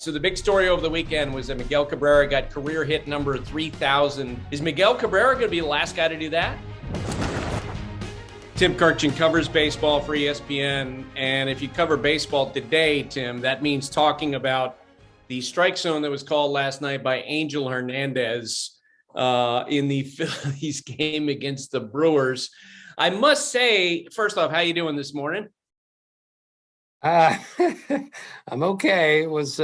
So the big story over the weekend was that Miguel Cabrera got career hit number 3,000. Is Miguel Cabrera going to be the last guy to do that? Tim Kurkjian covers baseball for ESPN. And if you cover baseball today, Tim, that means talking about the strike zone that was called last night by Angel Hernandez in the Phillies game against the Brewers. I must say, first off, how you doing this morning? I'm okay. It's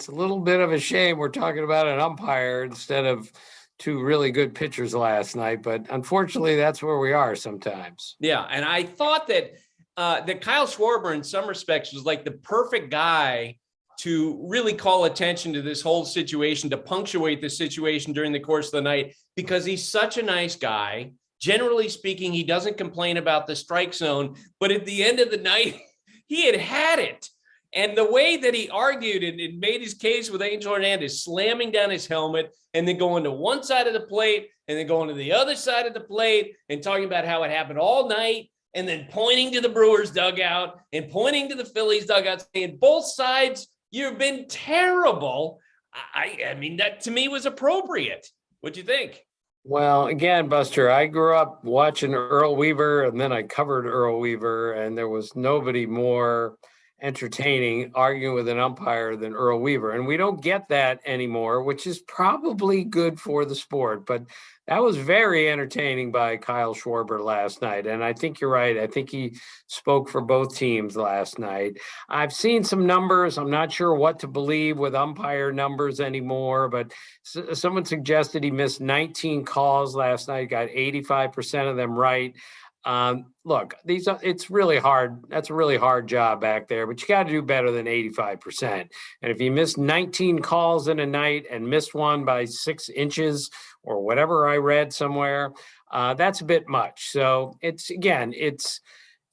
a little bit of a shame we're talking about an umpire instead of two really good pitchers last night, but unfortunately that's where we are sometimes. Yeah, and I thought that Kyle Schwarber in some respects was like the perfect guy to really call attention to this whole situation, to punctuate the situation during the course of the night, because he's such a nice guy. Generally speaking, he doesn't complain about the strike zone, but at the end of the night, he had it. And the way that he argued and made his case with Angel Hernandez, slamming down his helmet and then going to one side of the plate and then going to the other side of the plate and talking about how it happened all night and then pointing to the Brewers dugout and pointing to the Phillies dugout, saying both sides, you've been terrible. I mean, that to me was appropriate. What'd you think? Well, again, Buster, I grew up watching Earl Weaver, and then I covered Earl Weaver, and there was nobody more entertaining arguing with an umpire than Earl Weaver. And we don't get that anymore, which is probably good for the sport. But that was very entertaining by Kyle Schwarber last night. And I think you're right. I think he spoke for both teams last night. I've seen some numbers. I'm not sure what to believe with umpire numbers anymore, but someone suggested he missed 19 calls last night, got 85% of them right. Look, it's really hard. That's a really hard job back there, but you got to do better than 85%. And if you miss 19 calls in a night and missed one by 6 inches or whatever I read somewhere, that's a bit much. So it's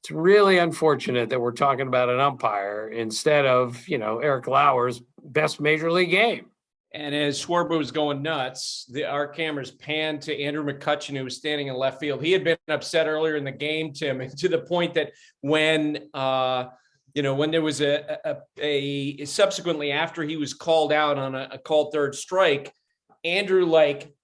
really unfortunate that we're talking about an umpire instead of, Eric Lauer's best major league game. And as Schwarber was going nuts, our cameras panned to Andrew McCutchen, who was standing in left field. He had been upset earlier in the game, Tim, to the point that when there was a subsequently after he was called out on a called third strike, Andrew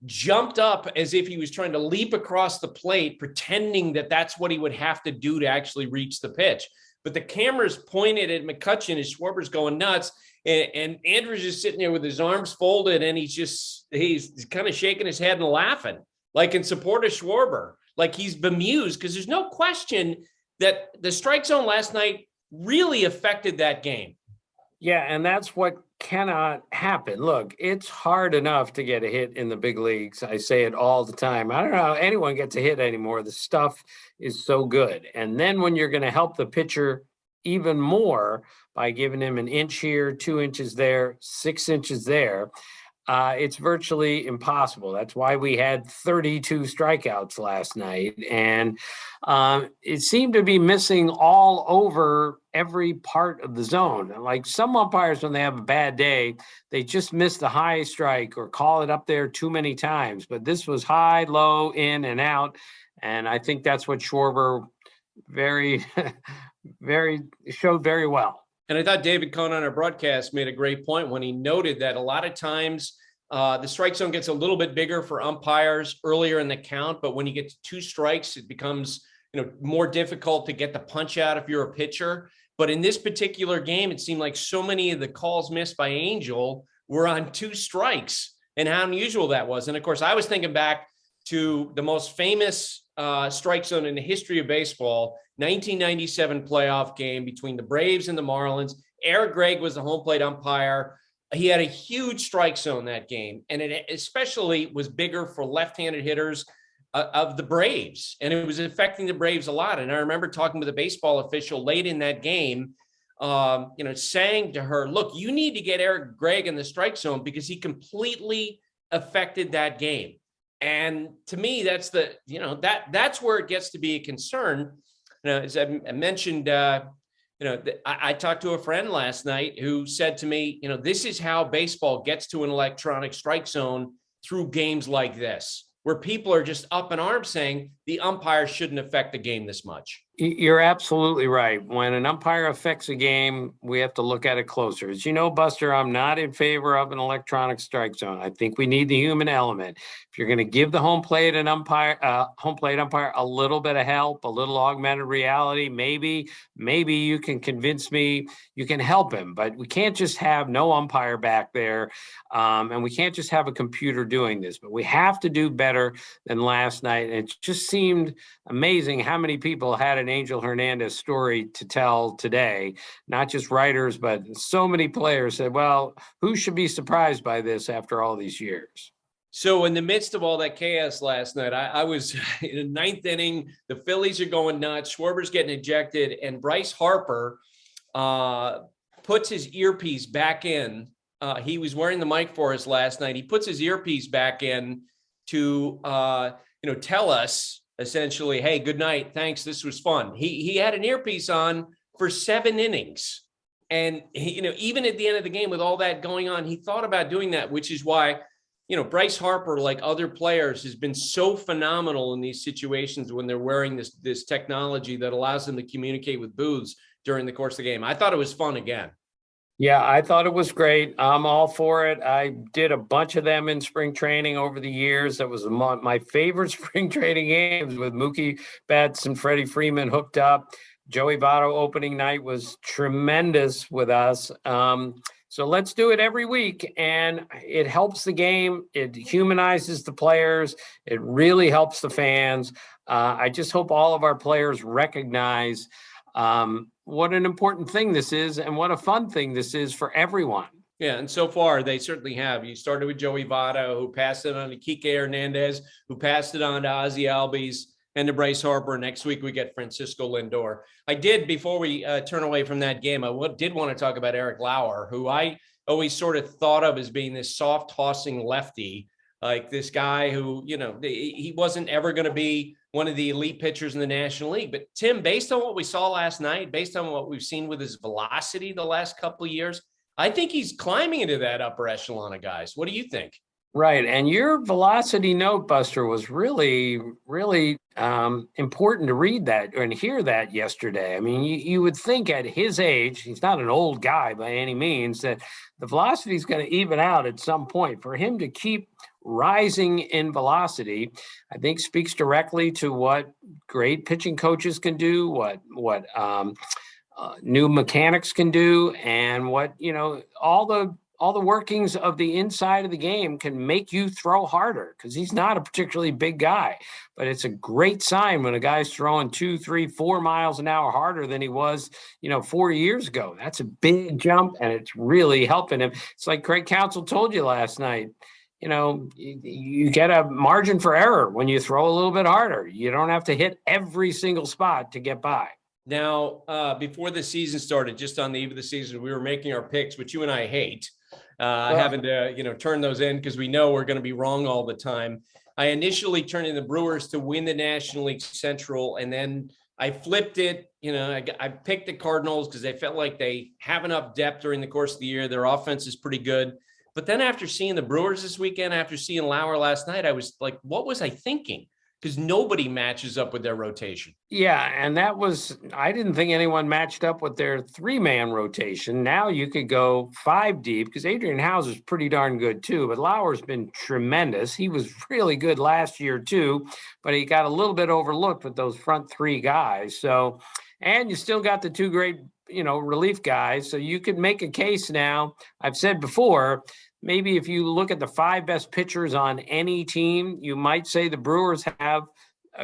jumped up as if he was trying to leap across the plate, pretending that that's what he would have to do to actually reach the pitch. But the cameras pointed at McCutchen as Schwarber's going nuts. And Andrew's just sitting there with his arms folded, and he's kind of shaking his head and laughing, like in support of Schwarber, like he's bemused, because there's no question that the strike zone last night really affected that game. Yeah, and that's what cannot happen. Look, it's hard enough to get a hit in the big leagues. I say it all the time. I don't know how anyone gets a hit anymore. The stuff is so good. And then when you're going to help the pitcher even more by giving him an inch here, 2 inches there, 6 inches there, it's virtually impossible. That's why we had 32 strikeouts last night. And it seemed to be missing all over every part of the zone. Like some umpires, when they have a bad day, they just miss the high strike or call it up there too many times. But this was high, low, in, and out. And I think that's what Schwarber showed very well. And I thought David Cohn on our broadcast made a great point when he noted that a lot of times the strike zone gets a little bit bigger for umpires earlier in the count, but when you get to 2 strikes, it becomes more difficult to get the punch out if you're a pitcher. But in this particular game, it seemed like so many of the calls missed by Angel were on 2 strikes, and how unusual that was. And of course, I was thinking back to the most famous strike zone in the history of baseball, 1997 playoff game between the Braves and the Marlins. Eric Gregg was the home plate umpire. He had a huge strike zone that game, and it especially was bigger for left-handed hitters of the Braves, and it was affecting the Braves a lot. And I remember talking with a baseball official late in that game, saying to her, look, you need to get Eric Gregg in the strike zone because he completely affected that game. And to me, that's that's where it gets to be a concern. As I mentioned, I talked to a friend last night who said to me, this is how baseball gets to an electronic strike zone, through games like this, where people are just up in arms saying the umpire shouldn't affect the game this much. You're absolutely right. When an umpire affects a game, we have to look at it closer. As you know, Buster, I'm not in favor of an electronic strike zone. I think we need the human element. If you're going to give the home plate umpire a little bit of help, a little augmented reality, maybe you can convince me you can help him. But we can't just have no umpire back there, and we can't just have a computer doing this. But we have to do better than last night. And it just seemed amazing how many people had an Angel Hernandez story to tell today, not just writers, but so many players said, well, who should be surprised by this after all these years? So in the midst of all that chaos last night, I was in the ninth inning. The Phillies are going nuts. Schwarber's getting ejected, and Bryce Harper puts his earpiece back in. He was wearing the mic for us last night. He puts his earpiece back in to tell us essentially, hey, good night. Thanks. This was fun. He had an earpiece on for 7 innings. And even at the end of the game with all that going on, he thought about doing that, which is why, Bryce Harper, like other players, has been so phenomenal in these situations when they're wearing this technology that allows them to communicate with booths during the course of the game. I thought it was fun again. Yeah, I thought it was great. I'm all for it. I did a bunch of them in spring training over the years. That was my favorite spring training games, with Mookie Betts and Freddie Freeman hooked up. Joey Votto opening night was tremendous with us. So let's do it every week, and it helps the game. It humanizes the players. It really helps the fans. I just hope all of our players recognize what an important thing this is and what a fun thing this is for everyone. Yeah, and so far they certainly have. You started with Joey Votto, who passed it on to Kike Hernandez, who passed it on to Ozzie Albies and to Bryce Harper. Next week we get Francisco Lindor. I did, before we turn away from that game, I did want to talk about Eric Lauer, who I always sort of thought of as being this soft tossing lefty, like this guy who, he wasn't ever going to be one of the elite pitchers in the National League. But Tim, based on what we saw last night, based on what we've seen with his velocity the last couple of years, I think he's climbing into that upper echelon of guys. What do you think? Right. And your velocity note, Buster, was really, really important to read that and hear that yesterday. I mean, you would think at his age, he's not an old guy by any means, that the velocity is going to even out at some point. For him to keep rising in velocity, I think speaks directly to what great pitching coaches can do, what new mechanics can do, and what, all the workings of the inside of the game can make you throw harder, because he's not a particularly big guy. But it's a great sign when a guy's throwing 2, 3, 4 miles an hour harder than he was, 4 years ago. That's a big jump, and it's really helping him. It's like Craig Counsell told you last night. You get a margin for error when you throw a little bit harder. You don't have to hit every single spot to get by. Now, before the season started, just on the eve of the season, we were making our picks, which you and I hate. Having to, turn those in because we know we're going to be wrong all the time. I initially turned in the Brewers to win the National League Central, and then I flipped it. I picked the Cardinals because they felt like they have enough depth during the course of the year. Their offense is pretty good. But then after seeing the Brewers this weekend, after seeing Lauer last night, I was like, what was I thinking? Because nobody matches up with their rotation. Yeah, and I didn't think anyone matched up with their 3-man rotation. Now you could go 5 deep, because Adrian Houser's pretty darn good too, but Lauer's been tremendous. He was really good last year too, but he got a little bit overlooked with those front 3 guys. So, and you still got the 2 great, relief guys. So you could make a case now. I've said before, maybe if you look at the 5 best pitchers on any team, you might say the Brewers have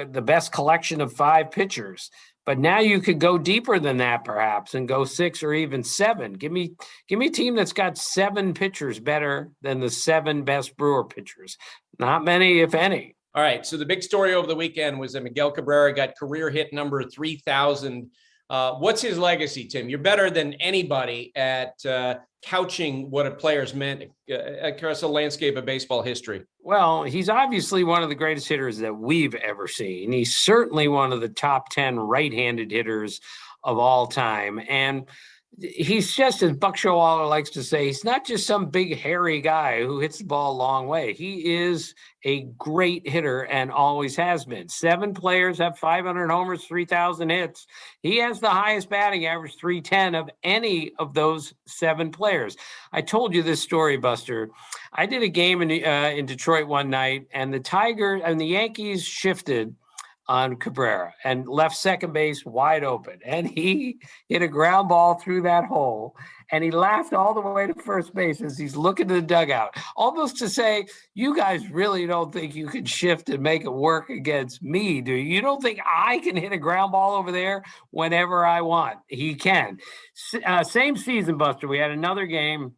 the best collection of 5 pitchers. But now you could go deeper than that, perhaps, and go 6 or even 7. Give me a team that's got 7 pitchers better than the 7 best Brewer pitchers. Not many, if any. All right. So the big story over the weekend was that Miguel Cabrera got career hit number 3,000. What's his legacy, Tim? You're better than anybody at couching what a player's meant across the landscape of baseball history. Well, he's obviously one of the greatest hitters that we've ever seen. He's certainly one of the top 10 right-handed hitters of all time. And, he's just, as Buck Showalter likes to say, he's not just some big hairy guy who hits the ball a long way. He is a great hitter and always has been. 7 players have 500 homers, 3,000 hits. He has the highest batting average, 310, of any of those 7 players. I told you this story, Buster. I did a game in Detroit one night, and the Yankees shifted on Cabrera and left second base wide open. And he hit a ground ball through that hole. And he laughed all the way to first base as he's looking to the dugout, almost to say, you guys really don't think you can shift and make it work against me, do you? You don't think I can hit a ground ball over there whenever I want? He can. Same season, Buster, we had another game.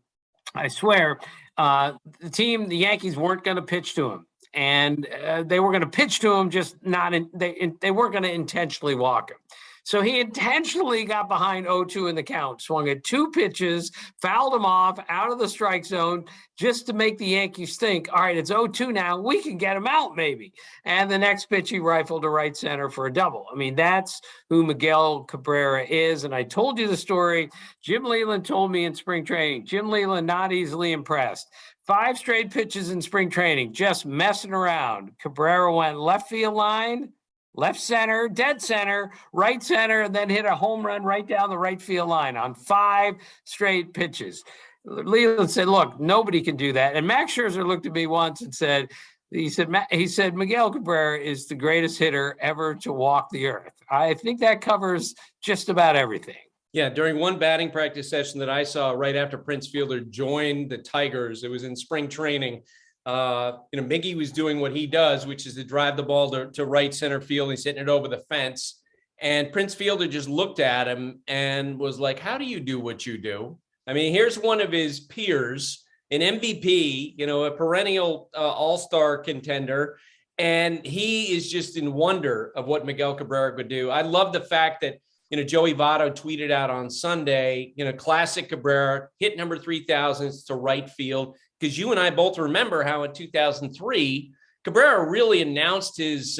I swear, the Yankees weren't going to pitch to him. And they were going to pitch to him, just not they weren't going to intentionally walk him. So he intentionally got behind 0-2 in the count, swung at 2 pitches, fouled him off out of the strike zone just to make the Yankees think, all right, it's 0-2 now, we can get him out maybe. And the next pitch, he rifled to right center for a double. I mean, that's who Miguel Cabrera is. And I told you the story. Jim Leyland told me in spring training. Jim Leyland, not easily impressed. 5 straight pitches in spring training, just messing around. Cabrera went left field line, left center, dead center, right center, and then hit a home run right down the right field line on 5 straight pitches. Leland said, look, nobody can do that. And Max Scherzer looked at me once and said, Miguel Cabrera is the greatest hitter ever to walk the earth. I think that covers just about everything. Yeah, during one batting practice session that I saw right after Prince Fielder joined the Tigers, it was in spring training. Miggy was doing what he does, which is to drive the ball to right center field. He's hitting it over the fence. And Prince Fielder just looked at him and was like, how do you do what you do? I mean, here's one of his peers, an MVP, a perennial all-star contender. And he is just in wonder of what Miguel Cabrera could do. I love the fact that Joey Votto tweeted out on Sunday, classic Cabrera, hit number 3,000 to right field. Because you and I both remember how in 2003, Cabrera really announced his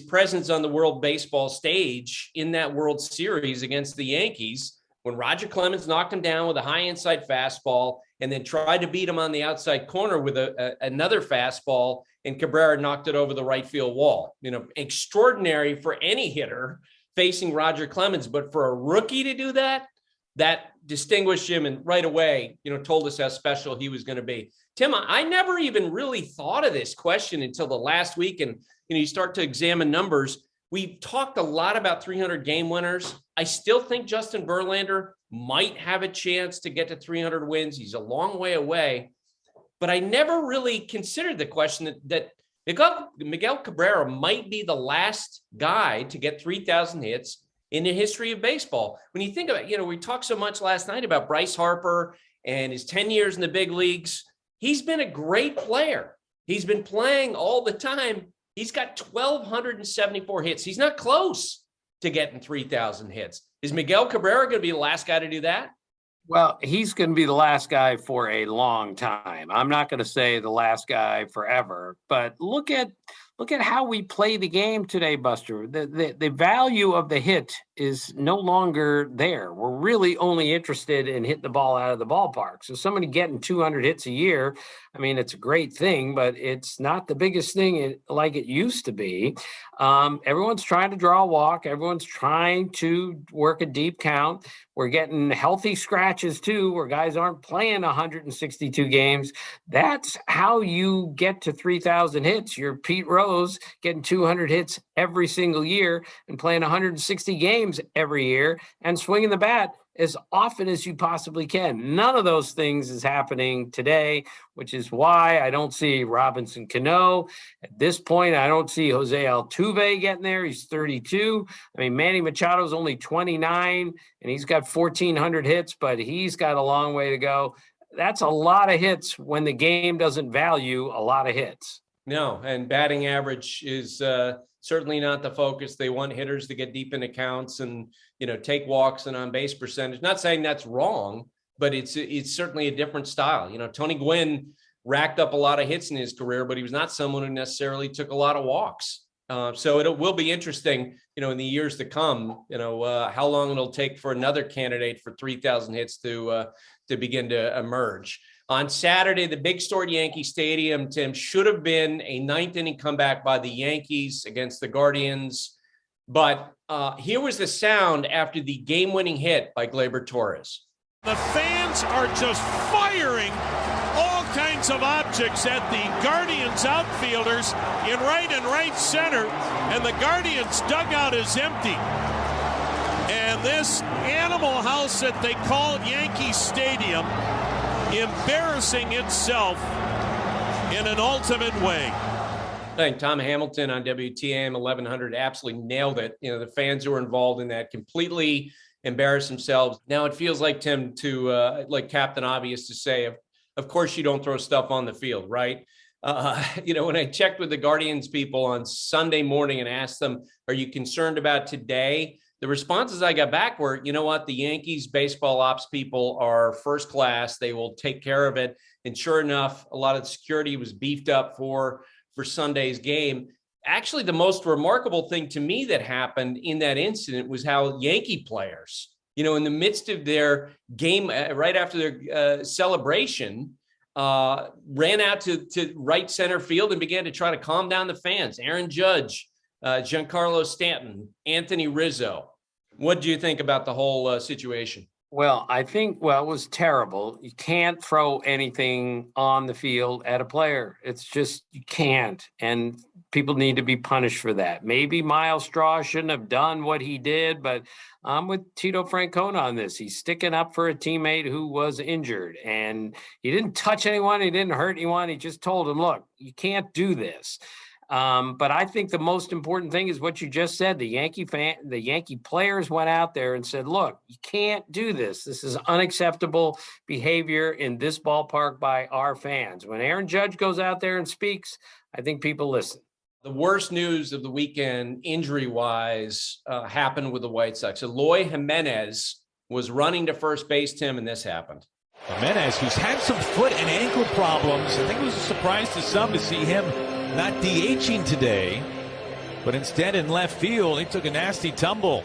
presence on the World Baseball stage in that World Series against the Yankees when Roger Clemens knocked him down with a high inside fastball and then tried to beat him on the outside corner with another fastball, and Cabrera knocked it over the right field wall. Extraordinary for any hitter facing Roger Clemens, but for a rookie to do that distinguished him, and right away, told us how special he was going to be. Tim, I never even really thought of this question until the last week, and you start to examine numbers. We've talked a lot about 300 game winners. I still think Justin Verlander might have a chance to get to 300 wins. He's a long way away, but I never really considered the question that Miguel Cabrera might be the last guy to get 3,000 hits in the history of baseball. When you think about it, we talked so much last night about Bryce Harper and his 10 years in the big leagues. He's been a great player. He's been playing all the time. He's got 1,274 hits. He's not close to getting 3,000 hits. Is Miguel Cabrera going to be the last guy to do that? Well, he's going to be the last guy for a long time. I'm not going to say the last guy forever, but look at how we play the game today, Buster. The value of the hit is no longer there. We're really only interested in hitting the ball out of the ballpark. So somebody getting 200 hits a year, I mean, it's a great thing, but it's not the biggest thing like it used to be. Everyone's trying to draw a walk. Everyone's trying to work a deep count. We're getting healthy scratches too, where guys aren't playing 162 games. That's how you get to 3,000 hits. You're Pete Rose getting 200 hits every single year and playing 160 games every year and swinging the bat as often as you possibly can. None of those things is happening today, which is why I don't see Robinson Cano. At this point, I don't see Jose Altuve getting there. He's 32. I mean, Manny Machado's only 29, and he's got 1,400 hits, but he's got a long way to go. That's a lot of hits when the game doesn't value a lot of hits. No, and batting average is certainly not the focus. They want hitters to get deep into counts and, take walks and on base percentage. Not saying that's wrong, but it's certainly a different style. Tony Gwynn racked up a lot of hits in his career, but he was not someone who necessarily took a lot of walks. So it will be interesting, in the years to come, how long it'll take for another candidate for 3,000 hits to begin to emerge. On Saturday, the big story at Yankee Stadium, Tim, should have been a ninth inning comeback by the Yankees against the Guardians. But here was the sound after the game-winning hit by Gleyber Torres. The fans are just firing all kinds of objects at the Guardians outfielders in right and right center, and the Guardians dugout is empty. And this animal house that they call Yankee Stadium embarrassing itself in an ultimate way. I think Tom Hamilton on WTAM 1100 absolutely nailed it. The fans who were involved in that completely embarrassed themselves. Now it feels like, Tim, to like Captain Obvious to say, of course you don't throw stuff on the field, right? When I checked with the Guardians people on Sunday morning and asked them, are you concerned about today? The responses I got back were, you know what, the Yankees baseball ops people are first class. They will take care of it. And sure enough, a lot of the security was beefed up for Sunday's game. Actually, the most remarkable thing to me that happened in that incident was how Yankee players, in the midst of their game, right after their celebration, ran out to right center field and began to try to calm down the fans. Aaron Judge, Giancarlo Stanton, Anthony Rizzo. What do you think about the whole situation? Well, I think, it was terrible. You can't throw anything on the field at a player. It's just, you can't. And people need to be punished for that. Maybe Miles Straw shouldn't have done what he did, but I'm with Tito Francona on this. He's sticking up for a teammate who was injured, and he didn't touch anyone. He didn't hurt anyone. He just told him, look, you can't do this. But I think the most important thing is what you just said. The Yankee players went out there and said, look, you can't do this. This is unacceptable behavior in this ballpark by our fans. When Aaron Judge goes out there and speaks, I think people listen. The worst news of the weekend, injury-wise, happened with the White Sox. Eloy Jimenez was running to first base, Tim, and this happened. Jimenez, who's had some foot and ankle problems. I think it was a surprise to some to see him not DHing today, but instead in left field, he took a nasty tumble.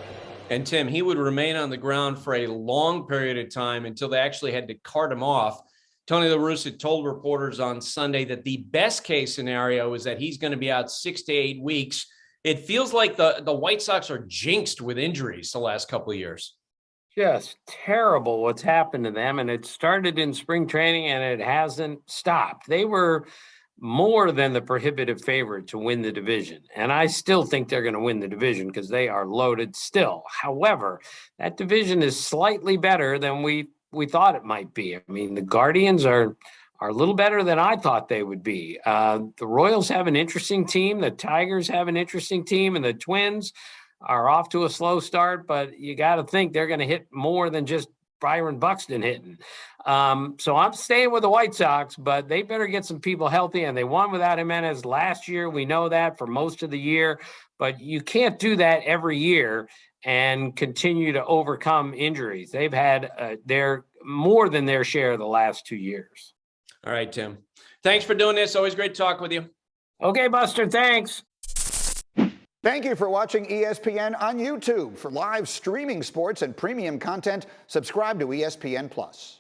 And Tim, he would remain on the ground for a long period of time until they actually had to cart him off. Tony La Russa told reporters on Sunday that the best case scenario is that he's going to be out 6 to 8 weeks. It feels like the White Sox are jinxed with injuries the last couple of years. Just terrible what's happened to them. And it started in spring training and it hasn't stopped. They were more than the prohibitive favorite to win the division. And I still think they're going to win the division because they are loaded still. However, that division is slightly better than we thought it might be. I mean, the Guardians are a little better than I thought they would be. The Royals have an interesting team. The Tigers have an interesting team. And the Twins are off to a slow start, but you got to think they're going to hit more than just Byron Buxton hitting. So I'm staying with the White Sox, but they better get some people healthy, and they won without Jimenez last year. We know that for most of the year, but you can't do that every year and continue to overcome injuries. They've had their more than their share the last 2 years. All right, Tim. Thanks for doing this. Always great to talk with you. Okay, Buster, thanks. Thank you for watching ESPN on YouTube. For live streaming sports and premium content, subscribe to ESPN+.